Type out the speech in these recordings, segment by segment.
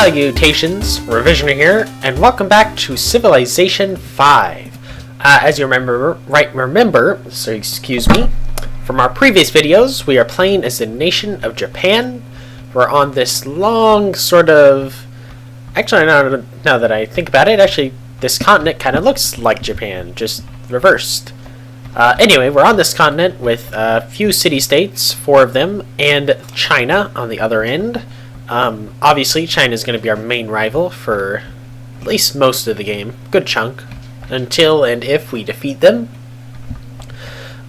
Salutations, Revisioner here, and welcome back to Civilization 5. As you remember, from our previous videos, we are playing as the nation of Japan. We're on this long sort of... Actually, now that I think about it, actually, this continent kind of looks like Japan, just reversed. Anyway, we're on this continent with a few city-states, 4 of them, and China on the other end. Obviously, China is going to be our main rival for at least most of the game. Good chunk. Until and if we defeat them.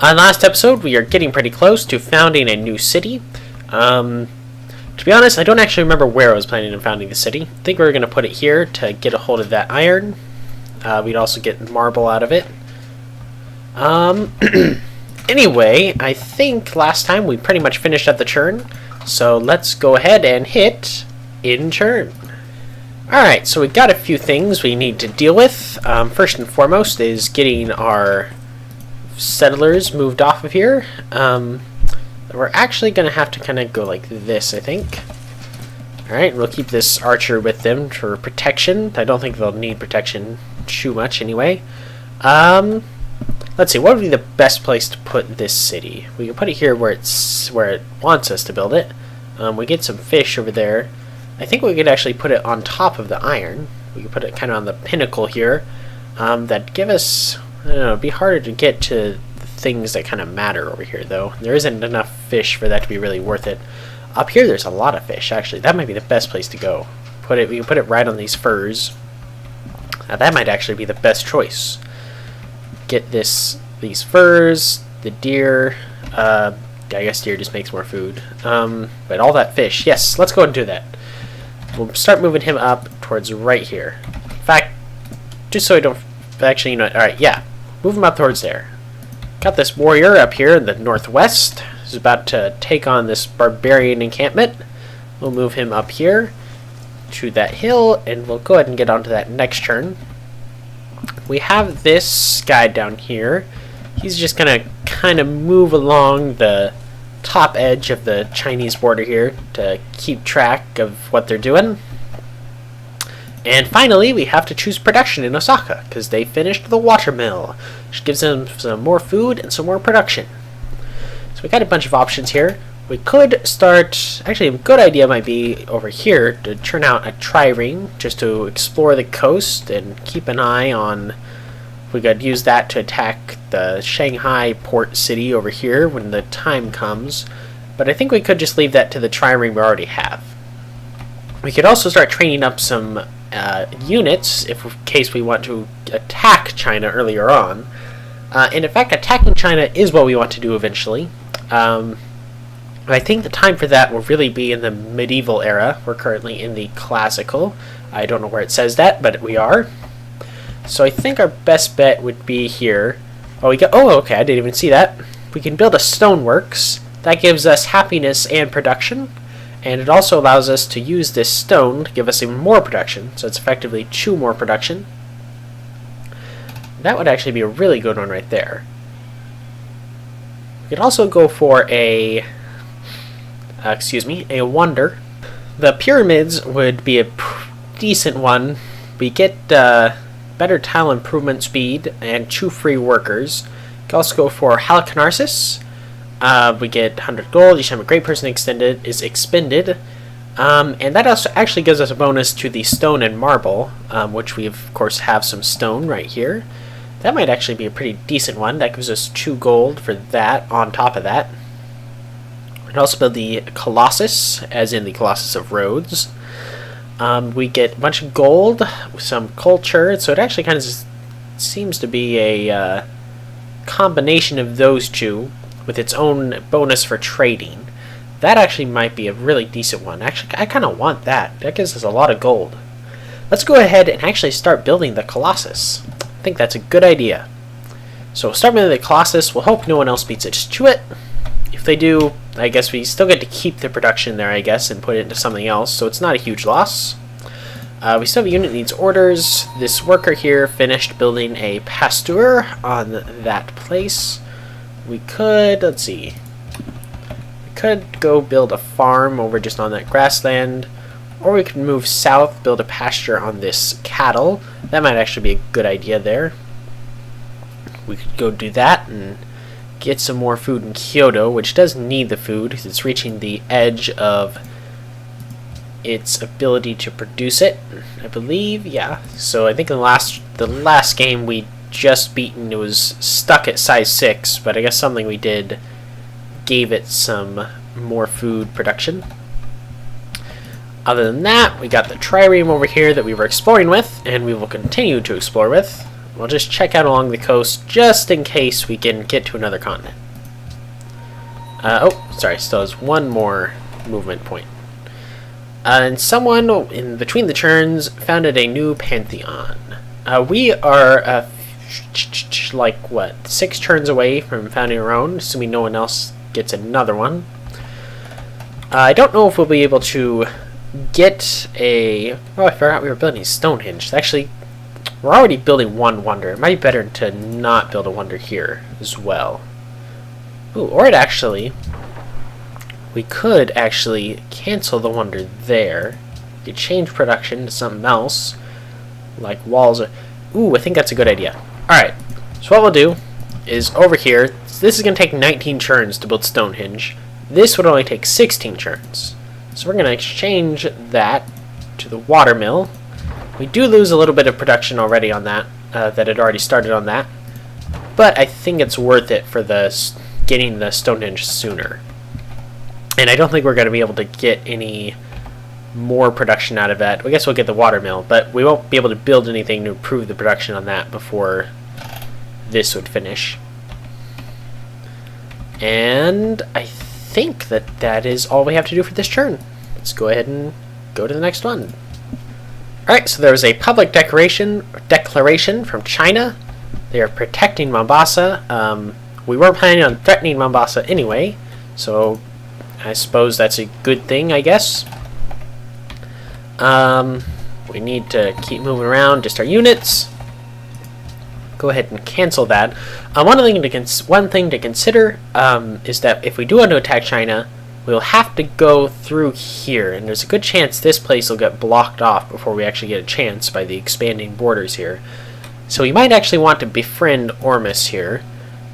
On last episode, we are getting pretty close to founding a new city. To be honest, I don't actually remember where I was planning on founding the city. I think we were going to put it here to get a hold of that iron. We'd also get marble out of it. Anyway, I think last time we pretty much finished up the churn. So let's go ahead and hit in churn. Alright, so we've got a few things we need to deal with. First and foremost is getting our settlers moved off of here. We're actually going to have to kind of go like this, I think. Alright, we'll keep this archer with them for protection. I don't think they'll need protection too much anyway. Let's see, what would be the best place to put this city? We can put it here where it wants us to build it. We get some fish over there. I think we could actually put it on top of the iron. We could put it kind of on the pinnacle here. That'd give us, I don't know, it'd be harder to get to the things that kind of matter over here, though. There isn't enough fish for that to be really worth it. Up here, there's a lot of fish, actually. That might be the best place to go. We can put it right on these furs. Now, that might actually be the best choice. Get these furs, the deer. I guess deer just makes more food. But all that fish. Yes, let's go and do that. We'll start moving him up towards right here. In fact, just so I don't... Actually, you know what? Alright, yeah. Move him up towards there. Got this warrior up here in the northwest. He's about to take on this barbarian encampment. We'll move him up here to that hill, and we'll go ahead and get onto that next turn. We have this guy down here. He's just gonna kind of move along the top edge of the Chinese border here to keep track of what they're doing. And finally, we have to choose production in Osaka because they finished the watermill, which gives them some more food and some more production. So we got a bunch of options here. We could start, actually a good idea might be over here to turn out a trireme just to explore the coast and keep an eye on, we could use that to attack the Shanghai port city over here when the time comes. But I think we could just leave that to the trireme we already have. We could also start training up some units in case we want to attack China earlier on. And in fact, attacking China is what we want to do eventually. I think the time for that will really be in the medieval era. We're currently in the classical. I don't know where it says that, but we are. So I think our best bet would be here. Oh, okay, I didn't even see that. We can build a stoneworks. That gives us happiness and production. And it also allows us to use this stone to give us even more production. So it's effectively 2 more production. That would actually be a really good one right there. We could also go for a wonder. The pyramids would be a decent one. We get better tile improvement speed and 2 free workers. We can also go for Halicarnassus. We get 100 gold each time a great person is expended. And that also actually gives us a bonus to the stone and marble, which we of course have some stone right here. That might actually be a pretty decent one. That gives us 2 gold for that on top of that. We can also build the Colossus, as in the Colossus of Rhodes. We get a bunch of gold, some culture, so it actually kind of seems to be a combination of those two with its own bonus for trading. That actually might be a really decent one. Actually, I kind of want that. That gives us a lot of gold. Let's go ahead and actually start building the Colossus. I think that's a good idea. So we'll start building the Colossus. We'll hope no one else beats us to it. If they do, I guess we still get to keep the production there, I guess, and put it into something else, so it's not a huge loss. We still have a unit that needs orders. This worker here finished building a pasture on that place. We could, let's see, we could go build a farm over just on that grassland, Or we could move south, build a pasture on this cattle. That might actually be a good idea there. We could go do that and get some more food in Kyoto, which does need the food because it's reaching the edge of its ability to produce it, I believe. Yeah. So I think in the last game we just beaten, it was stuck at size 6, but I guess something we did gave it some more food production. Other than that, we got the trireme over here that we were exploring with, and we will continue to explore with. We'll just check out along the coast just in case we can get to another continent. Oh, sorry, still has one more movement point. And someone in between the turns founded a new pantheon. We are like what, 6 turns away from founding our own, assuming no one else gets another one. I don't know if we'll be able to get a... Oh, I forgot we were building Stonehenge. Actually, we're already building one wonder. It might be better to not build a wonder here as well. Ooh, or it actually... We could actually cancel the wonder there. We could change production to something else, like walls. Ooh, I think that's a good idea. Alright, so what we'll do is over here, this is going to take 19 turns to build Stonehenge. This would only take 16 turns. So we're going to exchange that to the watermill. We do lose a little bit of production already on that, that had already started on that. But I think it's worth it for getting the Stonehenge sooner. And I don't think we're going to be able to get any more production out of that. I guess we'll get the watermill, but we won't be able to build anything to improve the production on that before this would finish. And I think that is all we have to do for this turn. Let's go ahead and go to the next one. Alright, so there was a public declaration from China. They are protecting Mombasa. We were planning on threatening Mombasa anyway, so I suppose that's a good thing, I guess. We need to keep moving around just our units. Go ahead and cancel that. One thing to consider is that if we do want to attack China, we'll have to go through here, and there's a good chance this place will get blocked off before we actually get a chance by the expanding borders here. So we might actually want to befriend Ormus here.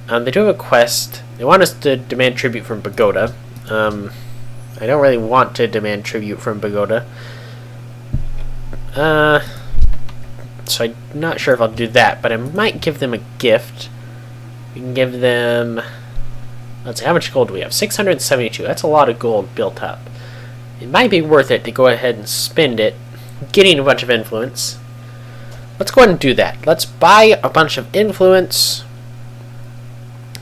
They do have a quest. They want us to demand tribute from Pagoda. I don't really want to demand tribute from Pagoda. So I'm not sure if I'll do that, but I might give them a gift. We can give them... Let's see, how much gold do we have? 672. That's a lot of gold built up. It might be worth it to go ahead and spend it getting a bunch of influence. Let's go ahead and do that. Let's buy a bunch of influence.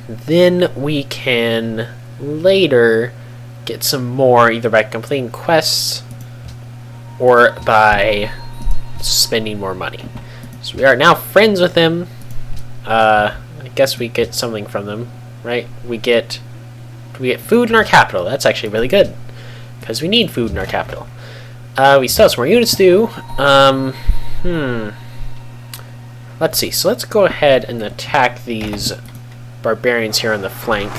Then we can later get some more, either by completing quests or by spending more money. So we are now friends with them. I guess we get something from them, right? We get food in our capital. That's actually really good because we need food in our capital. We still have some more units to do. Let's see. So let's go ahead and attack these barbarians here on the flank.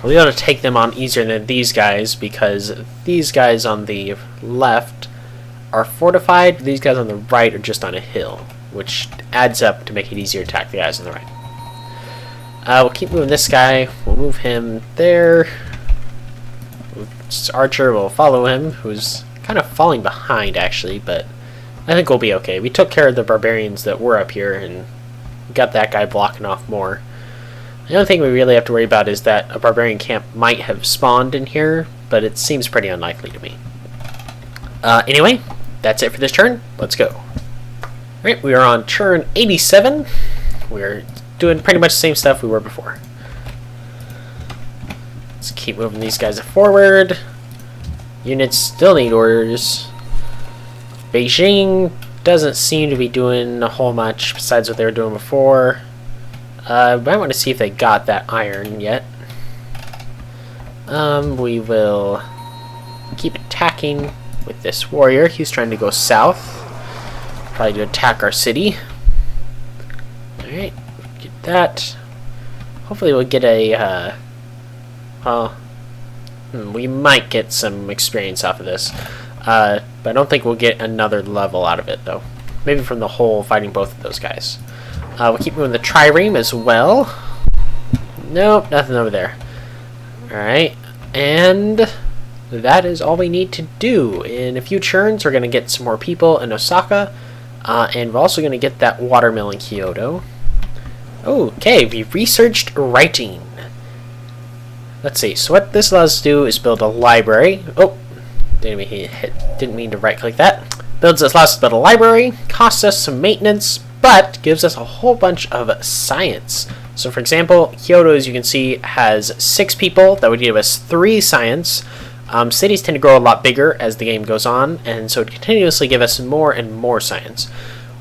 We'll be able to take them on easier than these guys because these guys on the left are fortified. These guys on the right are just on a hill, which adds up to make it easier to attack the guys on the right. We'll keep moving this guy. We'll move him there. This archer will follow him, who's kind of falling behind actually, but I think we'll be okay. We took care of the barbarians that were up here and got that guy blocking off more. The only thing we really have to worry about is that a barbarian camp might have spawned in here, but it seems pretty unlikely to me. Anyway, that's it for this turn. Let's go. Alright, we are on turn 87. We're doing pretty much the same stuff we were before. Let's keep moving these guys forward. Units still need orders. Beijing doesn't seem to be doing a whole much besides what they were doing before. I might want to see if they got that iron yet. We will keep attacking with this warrior. He's trying to go south. Probably to attack our city. Alright, get that. Hopefully we'll get a... well, We might get some experience off of this. But I don't think we'll get another level out of it, though. Maybe from the whole fighting both of those guys. We'll keep moving the trireme as well. Nope, nothing over there. Alright, and that is all we need to do. In a few turns, we're going to get some more people in Osaka. And we're also going to get that watermill in Kyoto. Okay, we researched writing. Let's see, so what this allows us to do is build a library. Oh, didn't mean to right click that. Allows us to build a library, costs us some maintenance, but gives us a whole bunch of science. So for example, Kyoto, as you can see, has 6 people. That would give us 3 science. Cities tend to grow a lot bigger as the game goes on, and so it continuously give us more and more science.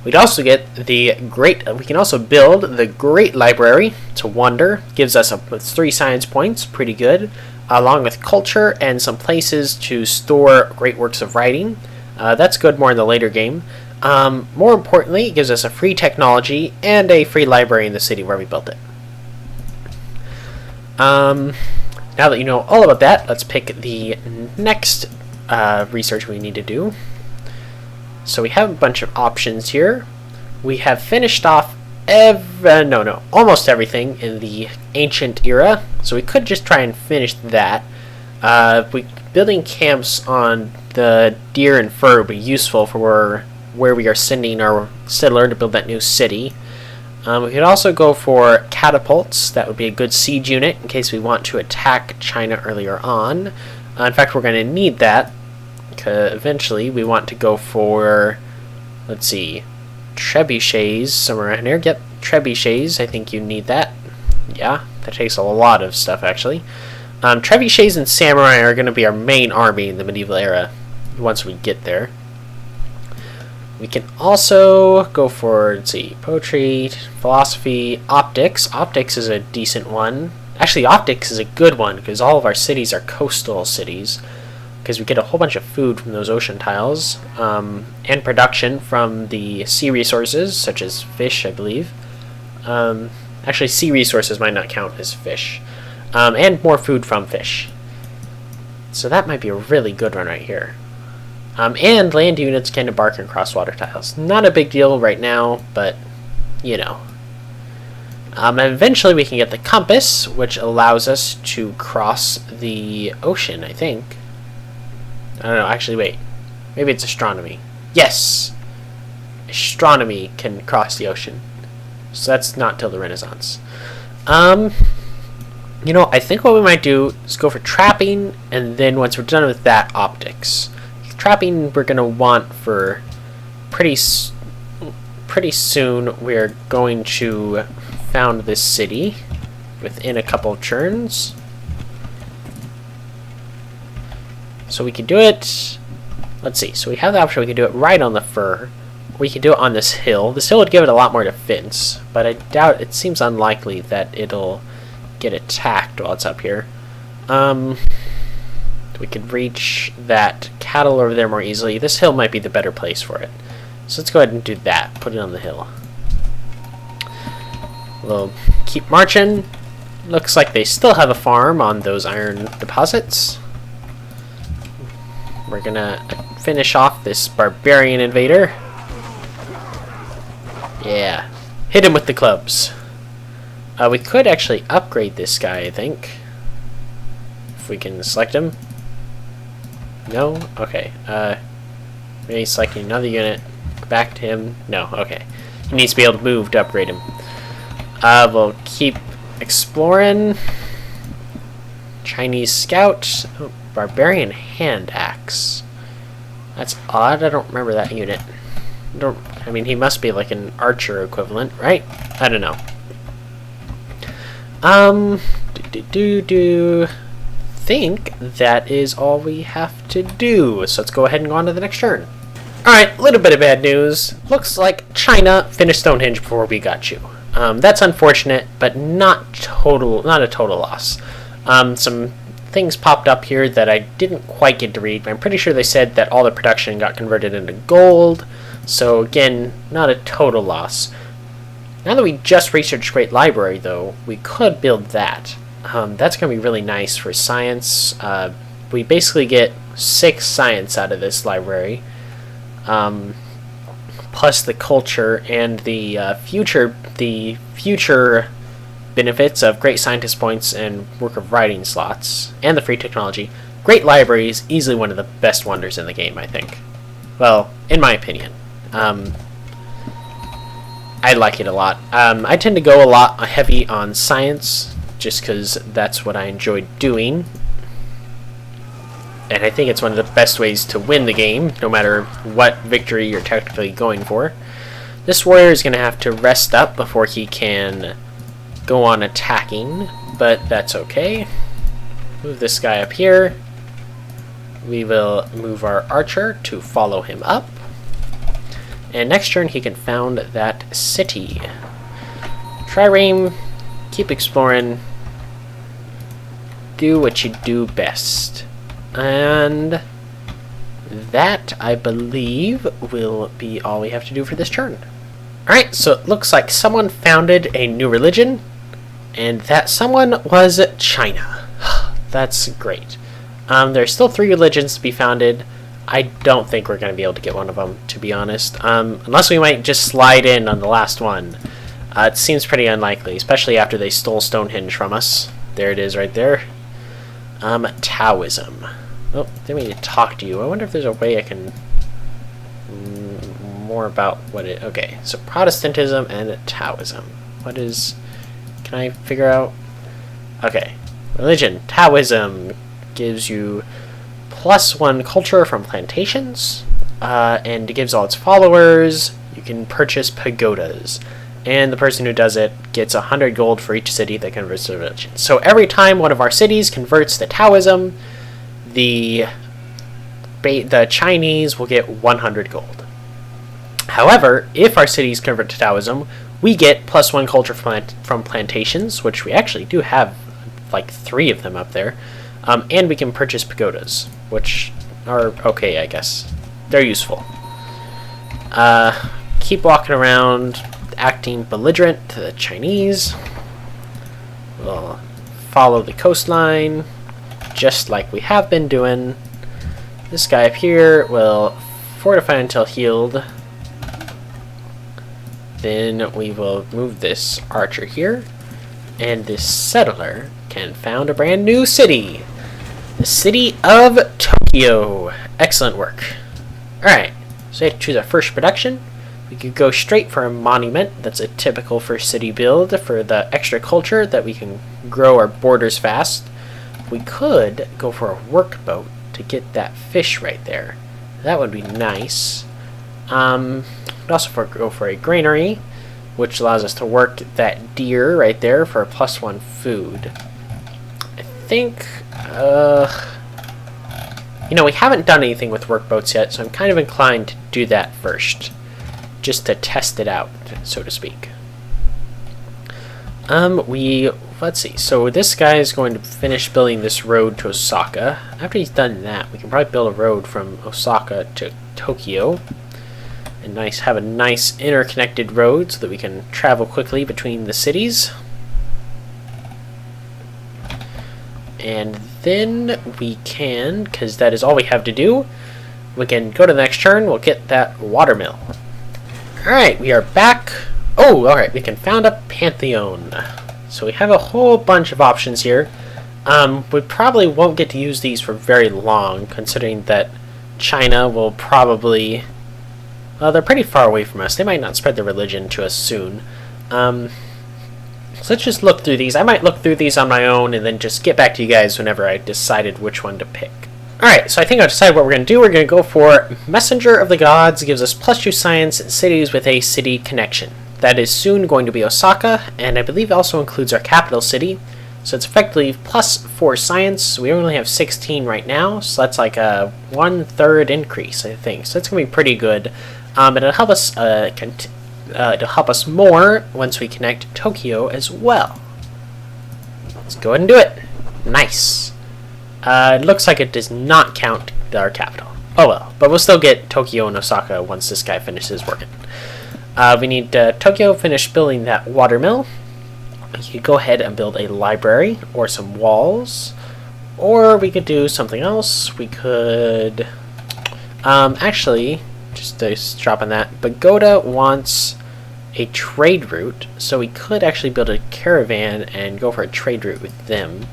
We'd also get the we can also build the Great Library to Wonder. Gives us 3 science points, pretty good, along with culture and some places to store great works of writing. That's good more in the later game. More importantly, it gives us a free technology and a free library in the city where we built it. Now that you know all about that, let's pick the next research we need to do. So we have a bunch of options here. We have finished off almost everything in the ancient era. So we could just try and finish that. Building camps on the deer and fur would be useful for where we are sending our settler to build that new city. We could also go for catapults. That would be a good siege unit in case we want to attack China earlier on. In fact, we're going to need that. Eventually, we want to go for, let's see, trebuchets somewhere around here. Yep, trebuchets. I think you need that. Yeah, that takes a lot of stuff, actually. Trebuchets and samurai are going to be our main army in the medieval era once we get there. We can also go for, let's see, poetry, philosophy, optics. Optics is a decent one. Actually, optics is a good one because all of our cities are coastal cities. Because we get a whole bunch of food from those ocean tiles. And production from the sea resources, such as fish, I believe. Actually, sea resources might not count as fish. And more food from fish. So that might be a really good one right here. And land units can embark and cross water tiles. Not a big deal right now, but, you know. And eventually we can get the compass, which allows us to cross the ocean, I think. I don't know, actually, wait. Maybe it's astronomy. Yes! Astronomy can cross the ocean. So that's not till the Renaissance. You know, I think what we might do is go for trapping, and then once we're done with that, optics. Trapping we're going to want for pretty soon. We're going to found this city within a couple of turns. So we can do it, let's see, so we have the option we can do it right on the fur. We can do it on this hill. This hill would give it a lot more defense, but I doubt, it seems unlikely that it'll get attacked while it's up here. We could reach that cattle over there more easily. This hill might be the better place for it. So let's go ahead and do that. Put it on the hill. We'll keep marching. Looks like they still have a farm on those iron deposits. We're gonna finish off this barbarian invader. Yeah. Hit him with the clubs. We could actually upgrade this guy, I think. If we can select him. No? Okay. Maybe selecting another unit. Back to him. No, okay. He needs to be able to move to upgrade him. We'll keep exploring. Chinese scout. Oh, barbarian hand axe. That's odd. I don't remember that unit. I mean, he must be like an archer equivalent, right? I don't know. Think that is all we have to do. So let's go ahead and go on to the next turn. Alright, a little bit of bad news. Looks like China finished Stonehenge before we got you. That's unfortunate, but not a total loss. Some things popped up here that I didn't quite get to read. I'm pretty sure they said that all the production got converted into gold. So again, not a total loss. Now that we just researched Great Library, though, we could build that. That's going to be really nice for science. We basically get 6 science out of this library, plus the culture and the future benefits of great scientist points and work of writing slots, and the free technology. Great library is easily one of the best wonders in the game, I think. Well, in my opinion. I like it a lot. I tend to go a lot heavy on science, just because that's what I enjoy doing. And I think it's one of the best ways to win the game, no matter what victory you're technically going for. This warrior is going to have to rest up before he can go on attacking, but that's okay. Move this guy up here. We will move our archer to follow him up. And next turn he can found that city. Trireme, keep exploring. Do what you do best. And that, I believe, will be all we have to do for this turn. Alright, so it looks like someone founded a new religion, and that someone was China. That's great. There's still 3 religions to be founded. I don't think we're going to be able to get one of them, to be honest. Unless we might just slide in on the last one. It seems pretty unlikely, especially after they stole Stonehenge from us. There it is right there. Taoism. Oh, they need to talk to you. I wonder if there's a way I can... more about what it... Okay, so Protestantism and Taoism. What is... Can I figure out... Okay. Religion. Taoism gives you +1 culture from plantations, and it gives all its followers. You can purchase pagodas, and the person who does it gets 100 gold for each city that converts to religion. So every time one of our cities converts to Taoism, the Chinese will get 100 gold. However, if our cities convert to Taoism, we get +1 culture from plantations, which we actually do have like 3 of them up there, and we can purchase pagodas, which are okay, I guess. They're useful. Keep walking around, acting belligerent to the Chinese. We'll follow the coastline, just like we have been doing. This guy up here will fortify until healed. Then we will move this archer here, and this settler can found a brand new city. The city of Tokyo. Excellent work. Alright, so we have to choose our first production. We could go straight for a monument. That's a typical first city build for the extra culture that we can grow our borders fast. We could go for a workboat to get that fish right there. That would be nice. We'd also go for a granary, which allows us to work that deer right there for a +1 food. I think, you know, we haven't done anything with workboats yet, so I'm kind of inclined to do that first, just to test it out, so to speak. Let's see, so this guy is going to finish building this road to Osaka. After he's done that, we can probably build a road from Osaka to Tokyo, and have a nice interconnected road so that we can travel quickly between the cities. And then we can, because that is all we have to do, we can go to the next turn. We'll get that watermill. Alright, we are back. Oh, alright, we can found a pantheon. So we have a whole bunch of options here. We probably won't get to use these for very long, considering that China will probably... Well, they're pretty far away from us. They might not spread their religion to us soon. So let's just look through these. I might look through these on my own and then just get back to you guys whenever I decided which one to pick. Alright, so I think I've decided what we're going to do. We're going to go for Messenger of the Gods. It gives us +2 science and cities with a city connection. That is soon going to be Osaka, and I believe also includes our capital city. So it's effectively +4 science. We only have 16 right now, so that's like a 1/3 increase, I think. So it's going to be pretty good. It'll help us more once we connect Tokyo as well. Let's go ahead and do it. Nice. It looks like it does not count our capital. Oh well, but we'll still get Tokyo and Osaka once this guy finishes working. We need Tokyo finish building that watermill. you could go ahead and build a library or some walls, or we could do something else. We could actually just to drop on that, Pagoda wants a trade route, so we could actually build a caravan and go for a trade route with them.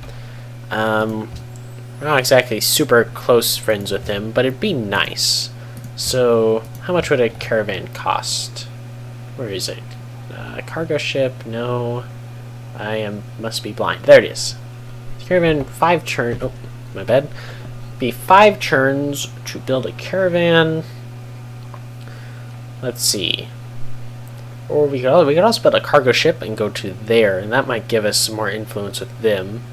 We're not exactly super close friends with them, but it'd be nice. So how much would a caravan cost? Where is it? Cargo ship? No. Must be blind. There it is. Caravan 5 turns. Oh, my bad. Be 5 turns to build a caravan. Let's see. Or we could also build a cargo ship and go to there, and that might give us some more influence with them.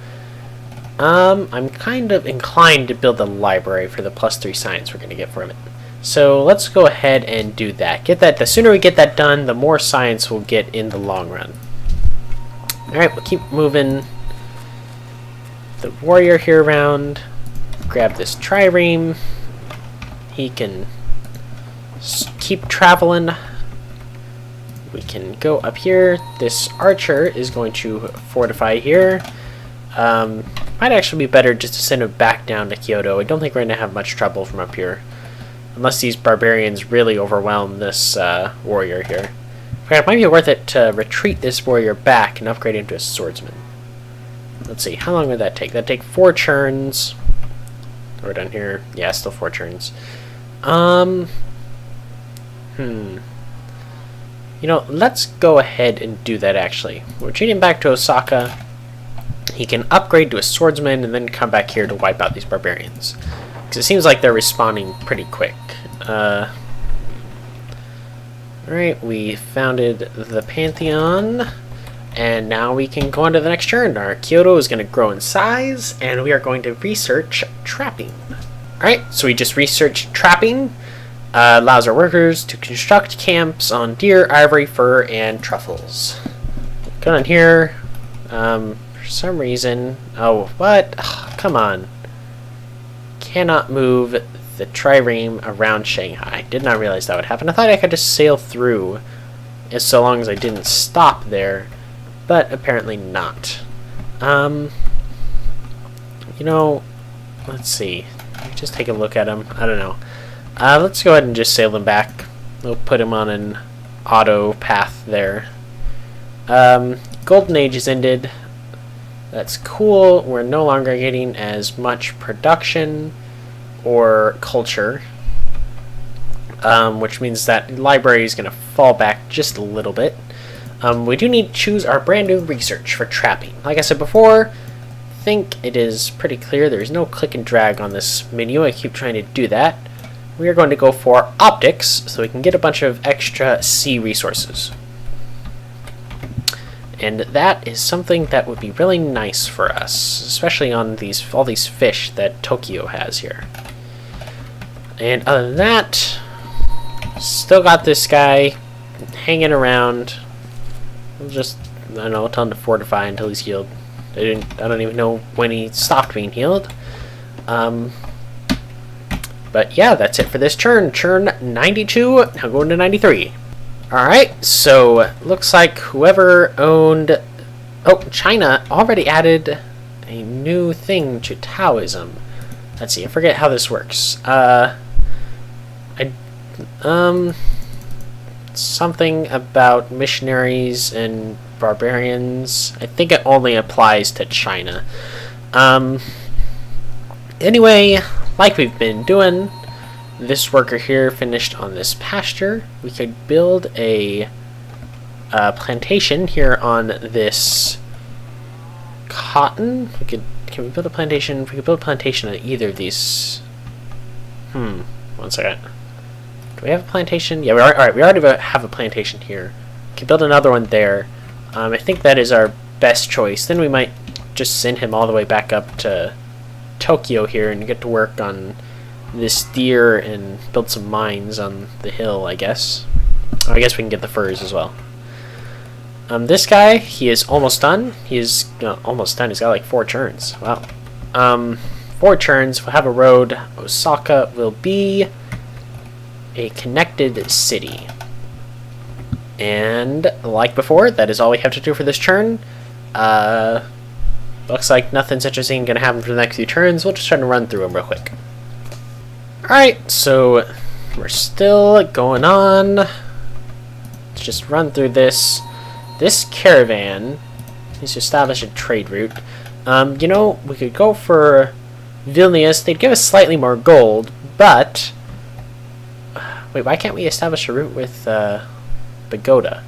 I'm kind of inclined to build the library for the +3 science we're going to get from it. So let's go ahead and do that. The sooner we get that done, the more science we'll get in the long run. Alright, we'll keep moving the warrior here around. Grab this trireme. He can keep traveling. We can go up here. This archer is going to fortify here. Might actually be better just to send him back down to Kyoto. I don't think we're going to have much trouble from up here. Unless these barbarians really overwhelm this warrior here. It might be worth it to retreat this warrior back and upgrade him to a swordsman. Let's see, how long would that take? That'd take 4 turns. We're done here. Yeah, still 4 turns. You know, let's go ahead and do that actually. We're retreating back to Osaka. He can upgrade to a swordsman and then come back here to wipe out these barbarians. Because it seems like they're respawning pretty quick. Alright, we founded the Pantheon. And now we can go on to the next turn. Our Kyoto is going to grow in size, and we are going to research trapping. Alright, so we just researched trapping. Allows our workers to construct camps on deer, ivory, fur, and truffles. Go on here. For some reason... Oh, what? Oh, come on. Cannot move the trireme around Shanghai. Did not realize that would happen. I thought I could just sail through as so long as I didn't stop there. But apparently not. You know, let's see. Just take a look at him. I don't know. Let's go ahead and just sail him back. We'll put him on an auto path there. Golden Age is ended. That's cool. We're no longer getting as much production or culture. Which means that library is going to fall back just a little bit. We do need to choose our brand new research for trapping. Like I said before, I think it is pretty clear there is no click and drag on this menu. I keep trying to do that. We are going to go for optics so we can get a bunch of extra sea resources. And that is something that would be really nice for us, especially on all these fish that Tokyo has here. And other than that, still got this guy hanging around. We'll just, I don't know, tell him to fortify until he's healed. I don't even know when he stopped being healed. But yeah, that's it for this turn. Turn 92, now going to 93. Alright, so looks like whoever owned... Oh, China already added a new thing to Taoism. Let's see, I forget how this works. Something about missionaries and barbarians. I think it only applies to China. Anyway, like we've been doing, this worker here finished on this pasture. We could build a plantation here on this cotton. Can we build a plantation? We could build a plantation on either of these. 1 second. Do we have a plantation? Yeah, alright, we already have a plantation here. We can build another one there. I think that is our best choice. Then we might just send him all the way back up to Tokyo here and get to work on this deer and build some mines on the hill, I guess. Oh, I guess we can get the furs as well. This guy, he is almost done. He is almost done. He's got like 4 turns. Wow. 4 turns. We'll have a road. Osaka will be a connected city. And like before, that is all we have to do for this turn. looks like nothing's interesting gonna happen for the next few turns. We'll just try to run through them real quick. Alright, so we're still going on. Let's just run through this. This caravan needs to establish a trade route. You know, we could go for Vilnius. They'd give us slightly more gold, but... Wait, why can't we establish a route with Pagoda?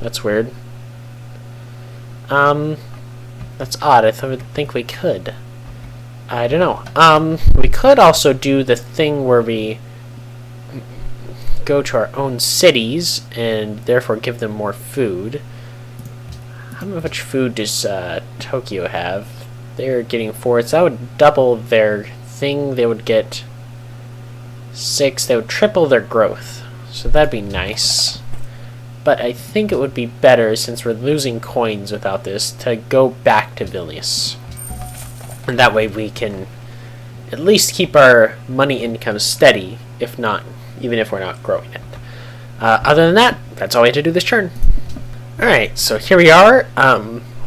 That's weird. That's odd. I think we could. I don't know. We could also do the thing where we go to our own cities and therefore give them more food. How much food does Tokyo have? They're getting 4, so that would double their thing. They would get 6. They would triple their growth, so that'd be nice. But I think it would be better, since we're losing coins without this, to go back to Vilnius. And that way we can at least keep our money income steady, if not, even if we're not growing it. Other than that, that's all we had to do this turn. Alright, so here we are.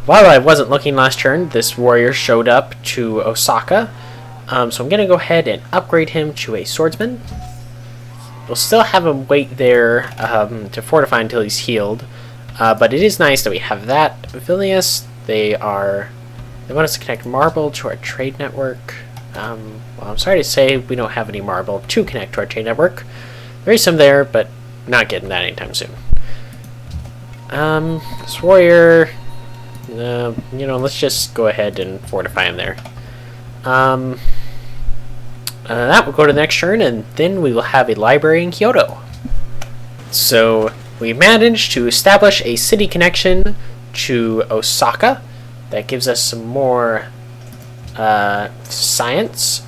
While I wasn't looking last turn, this warrior showed up to Osaka. So I'm going to go ahead and upgrade him to a swordsman. We'll still have him wait there to fortify until he's healed. But it is nice that we have that. Vilnius, they want us to connect marble to our trade network. Well, I'm sorry to say we don't have any marble to connect to our trade network. There is some there, but not getting that anytime soon. This warrior, you know, let's just go ahead and fortify him there. That will go to the next turn, and then we will have a library in Kyoto. So we managed to establish a city connection to Osaka. That gives us some more science.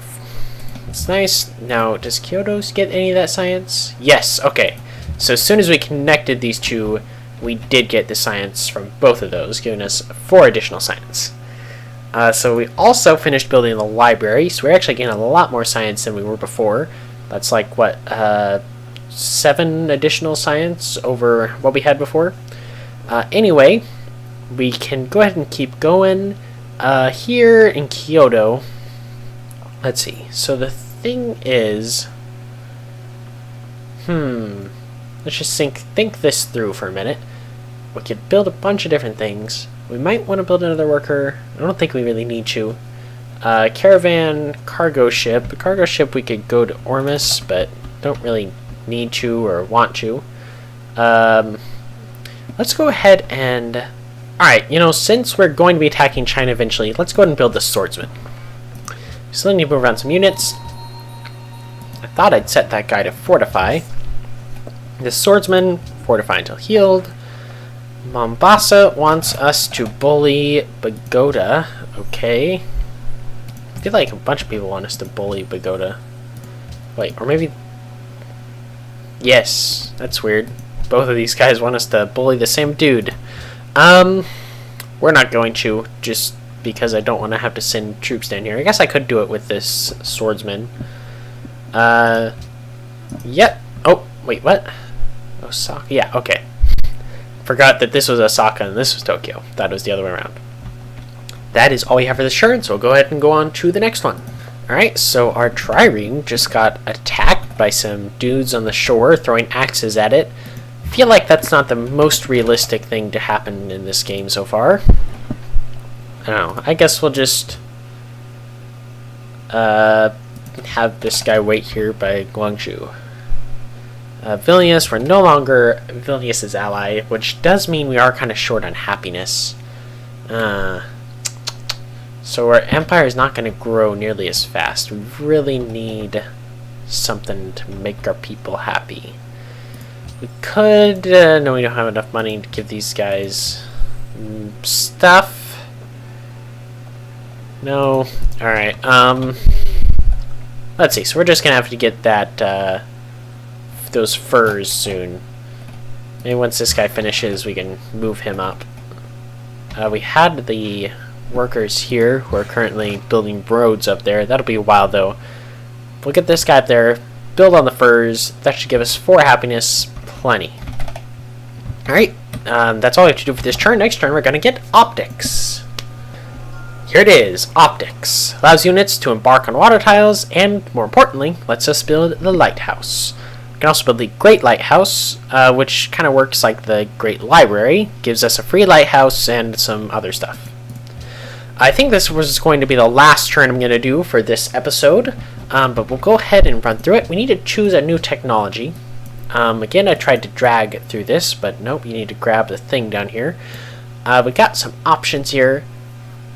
It's nice. Now, does Kyoto get any of that science? Yes, okay. So as soon as we connected these two, we did get the science from both of those, giving us 4 additional science. So we also finished building the library, so we're actually getting a lot more science than we were before. That's like, what, 7 additional science over what we had before? Anyway, we can go ahead and keep going. Here in Kyoto, let's see. So the thing is, let's just think this through for a minute. We could build a bunch of different things. We might want to build another worker. I don't think we really need to. Caravan, cargo ship. The cargo ship we could go to Ormus, but don't really need to or want to. Let's go ahead and... Alright, you know, since we're going to be attacking China eventually, let's go ahead and build the swordsman. We still need to move around some units. I thought I'd set that guy to fortify. The swordsman, fortify until healed. Mombasa wants us to bully Pagoda. Okay. I feel like a bunch of people want us to bully Pagoda. Wait, or maybe... Yes, that's weird. Both of these guys want us to bully the same dude. We're not going to, just because I don't want to have to send troops down here. I guess I could do it with this swordsman. Yep. Oh, wait, what? Osaka? Yeah, okay. Forgot that this was Osaka and this was Tokyo. That was the other way around. That is all we have for this turn, so we'll go ahead and go on to the next one. Alright, so our trireme just got attacked by some dudes on the shore throwing axes at it. I feel like that's not the most realistic thing to happen in this game so far. I don't know. I guess we'll just have this guy wait here by Guangzhou. Vilnius, we're no longer Vilnius's ally, which does mean we are kind of short on happiness. So our empire is not going to grow nearly as fast. We really need something to make our people happy. We could... no, we don't have enough money to give these guys stuff. No. Alright, let's see. So we're just going to have to get that... those furs soon. Maybe once this guy finishes, we can move him up. We had the workers here who are currently building roads up there. That'll be a while though. We'll get this guy up there, build on the furs. That should give us 4 happiness. Plenty. Alright, that's all we have to do for this turn. Next turn, we're going to get optics. Here it is, optics. Allows units to embark on water tiles, and more importantly, lets us build the lighthouse. We can also build the Great Lighthouse, which kind of works like the Great Library. Gives us a free lighthouse and some other stuff. I think this was going to be the last turn I'm going to do for this episode, but we'll go ahead and run through it. We need to choose a new technology. Again, I tried to drag through this, but nope, you need to grab the thing down here. We got some options here.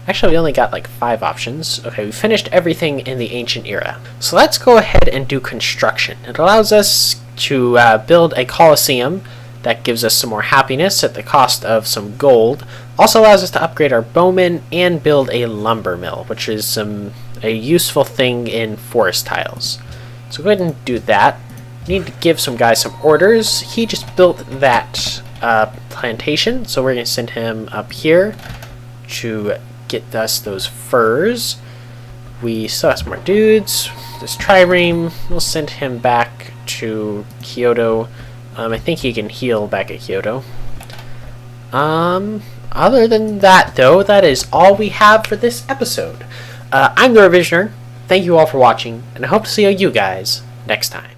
Actually, we only got like 5 options. Okay, we finished everything in the ancient era. So let's go ahead and do construction. It allows us to build a Colosseum that gives us some more happiness at the cost of some gold. Also allows us to upgrade our bowmen and build a lumber mill, which is a useful thing in forest tiles. So go ahead and do that. We need to give some guy some orders. He just built that plantation, so we're going to send him up here to get us those furs. We still have some more dudes. This trireme, we'll send him back to Kyoto. I think he can heal back at Kyoto. Other than that, though, that is all we have for this episode. I'm the Revisioner. Thank you all for watching, and I hope to see you guys next time.